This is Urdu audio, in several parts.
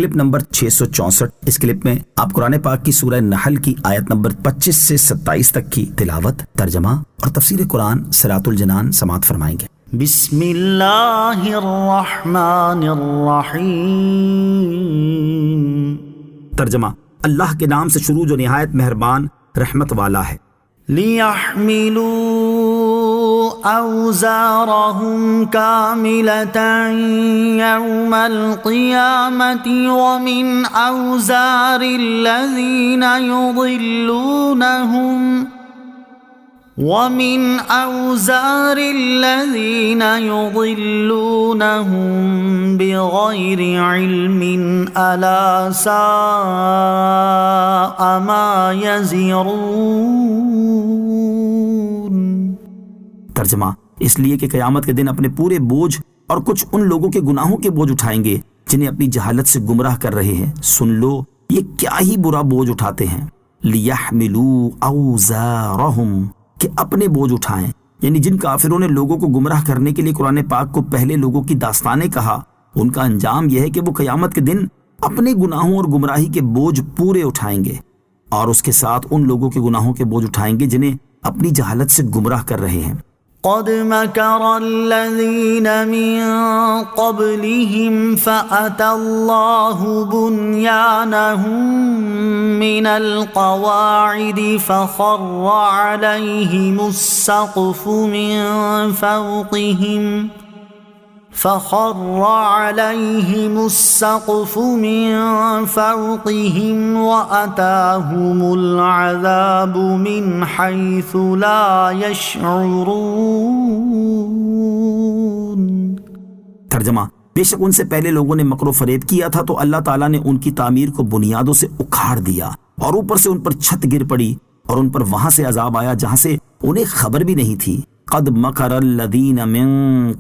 Clip number 664۔ اس کلپ میں آپ قرآن پاک کی سورہ نحل کی آیت نمبر 25 سے 27 تک کی تلاوت، ترجمہ اور تفسیر قرآن صراط الجنان سماعت فرمائیں گے۔ بسم اللہ الرحمن الرحیم۔ ترجمہ: اللہ کے نام سے شروع جو نہایت مہربان رحمت والا ہے۔ لِيَحْمِلُوا أَوْزَارَهُمْ كَامِلَةً يَوْمَ الْقِيَامَةِ وَمِنْ أَوْزَارِ الَّذِينَ يُضِلُّونَهُمْ بِغَيْرِ عِلْمٍ أَلَا سَاءَ مَا يَزِرُونَ۔ ترجمہ: اس لیے کہ قیامت کے دن اپنے پورے بوجھ اور کچھ ان لوگوں کے گناہوں کے بوجھ اٹھائیں گے جنہیں اپنی جہالت سے گمراہ کر رہے ہیں۔ سن لو یہ کیا ہی برا بوجھ اٹھاتے ہیں۔ لِيَحْمِلُوا أَوْزَارَهُمْ، کہ اپنے بوجھ اٹھائیں، یعنی جن کافروں نے لوگوں کو گمراہ کرنے کے لیے قرآن پاک کو پہلے لوگوں کی داستانیں کہا، ان کا انجام یہ ہے کہ وہ قیامت کے دن اپنے گناہوں اور گمراہی کے بوجھ پورے اٹھائیں گے، اور اس کے ساتھ ان لوگوں کے گناہوں کے بوجھ اٹھائیں گے جنہیں اپنی جہالت سے گمراہ کر رہے ہیں۔ قد مكر الذين من قبلهم فأتى الله بنيانهم من القواعد فخر عليهم السقف من فوقهم وأتاهم العذاب من حيث لا يشعرون۔ ترجمہ: بے شک ان سے پہلے لوگوں نے مکر و فریب کیا تھا تو اللہ تعالیٰ نے ان کی تعمیر کو بنیادوں سے اکھاڑ دیا، اور اوپر سے ان پر چھت گر پڑی، اور ان پر وہاں سے عذاب آیا جہاں سے انہیں خبر بھی نہیں تھی۔ قد مکر الذین من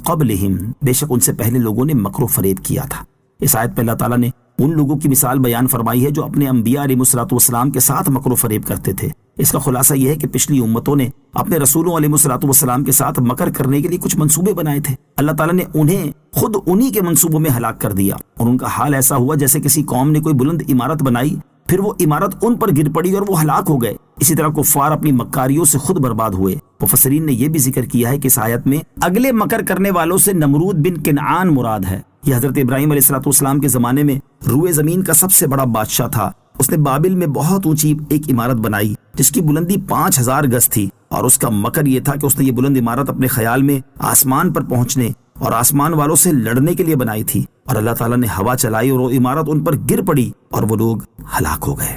قبلہم، بے شک ان سے پہلے لوگوں نے مکر و فریب کیا تھا۔ اس آیت پہ اللہ تعالیٰ نے ان لوگوں کی مثال بیان فرمائی ہے جو اپنے انبیاء علیہ الصلوۃ والسلام کے ساتھ مکر و فریب کرتے تھے۔ اس کا خلاصہ یہ ہے کہ پچھلی امتوں نے اپنے رسولوں علیہ الصلوۃ والسلام کے ساتھ مکر کرنے کے لیے کچھ منصوبے بنائے تھے۔ اللہ تعالیٰ نے انہیں خود انہی کے منصوبوں میں ہلاک کر دیا، اور ان کا حال ایسا ہوا جیسے کسی قوم نے کوئی بلند عمارت بنائی، پھر وہ عمارت ان پر گر پڑی اور وہ ہلاک ہو گئے۔ اسی طرح کفار اپنی مکاریوں سے خود برباد ہوئے۔ مفسرین نے یہ بھی ذکر کیا ہے کہ اس آیت میں اگلے مکر کرنے والوں سے نمرود بن کنعان مراد ہے۔ یہ حضرت ابراہیم علیہ السلام کے زمانے میں روئے زمین کا سب سے بڑا بادشاہ تھا۔ اس نے بابل میں بہت اونچی ایک عمارت بنائی جس کی بلندی 5000 گز تھی، اور اس کا مکر یہ تھا کہ اس نے یہ بلند عمارت اپنے خیال میں آسمان پر پہنچنے اور آسمان والوں سے لڑنے کے لیے بنائی تھی، اور اللہ تعالیٰ نے ہوا چلائی اور وہ عمارت ان پر گر پڑی اور وہ لوگ ہلاک ہو گئے۔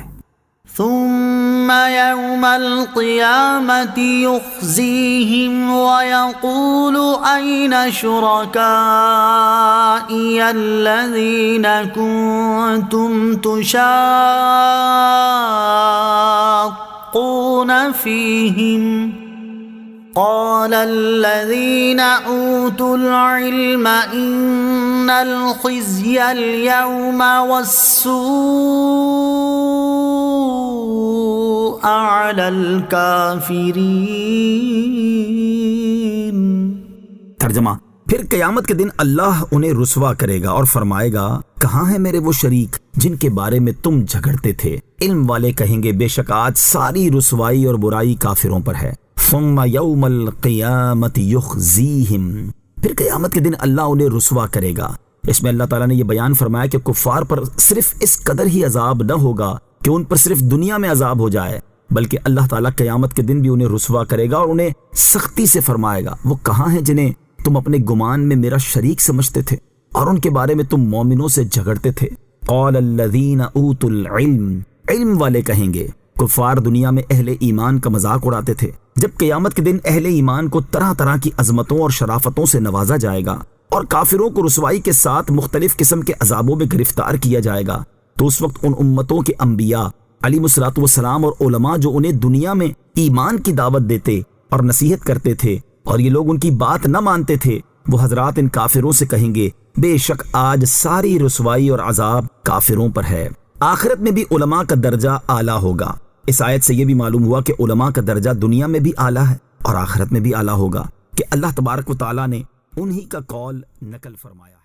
ثم يوم القيامة يخزيهم ويقول أين شركائي الذين كنتم تشاقون فيهم قال الذين أوتوا العلم إن الخزي اليوم والسوء على الكافرين۔ ترجمہ: پھر قیامت کے دن اللہ انہیں رسوا کرے گا اور فرمائے گا، کہاں ہیں میرے وہ شریک جن کے بارے میں تم جھگڑتے تھے؟ علم والے کہیں گے، بے شک آج ساری رسوائی اور برائی کافروں پر ہے۔ ثم یوم القیامت یخزیہم، پھر قیامت کے دن اللہ انہیں رسوا کرے گا۔ اس میں اللہ تعالیٰ نے یہ بیان فرمایا کہ کفار پر صرف اس قدر ہی عذاب نہ ہوگا کہ ان پر صرف دنیا میں عذاب ہو جائے، بلکہ اللہ تعالیٰ قیامت کے دن بھی انہیں رسوا کرے گا اور انہیں سختی سے فرمائے گا، وہ کہاں ہیں جنہیں تم اپنے گمان میں میرا شریک سمجھتے تھے اور ان کے بارے میں تم مومنوں سے جھگڑتے تھے؟ قال الذین اوتوا العلم، علم والے کہیں گے، کفار دنیا میں اہل ایمان کا مذاق اڑاتے تھے، جب قیامت کے دن اہل ایمان کو طرح طرح کی عظمتوں اور شرافتوں سے نوازا جائے گا اور کافروں کو رسوائی کے ساتھ مختلف قسم کے عذابوں میں گرفتار کیا جائے گا، تو اس وقت ان امتوں کے انبیاء علیہ الصلوۃ والسلام اور علماء جو انہیں دنیا میں ایمان کی دعوت دیتے اور نصیحت کرتے تھے اور یہ لوگ ان کی بات نہ مانتے تھے، وہ حضرات ان کافروں سے کہیں گے، بے شک آج ساری رسوائی اور عذاب کافروں پر ہے۔ آخرت میں بھی علماء کا درجہ اعلیٰ ہوگا۔ اس آیت سے یہ بھی معلوم ہوا کہ علماء کا درجہ دنیا میں بھی اعلیٰ ہے اور آخرت میں بھی اعلیٰ ہوگا، کہ اللہ تبارک و تعالیٰ نے انہی کا قول نقل فرمایا ہے۔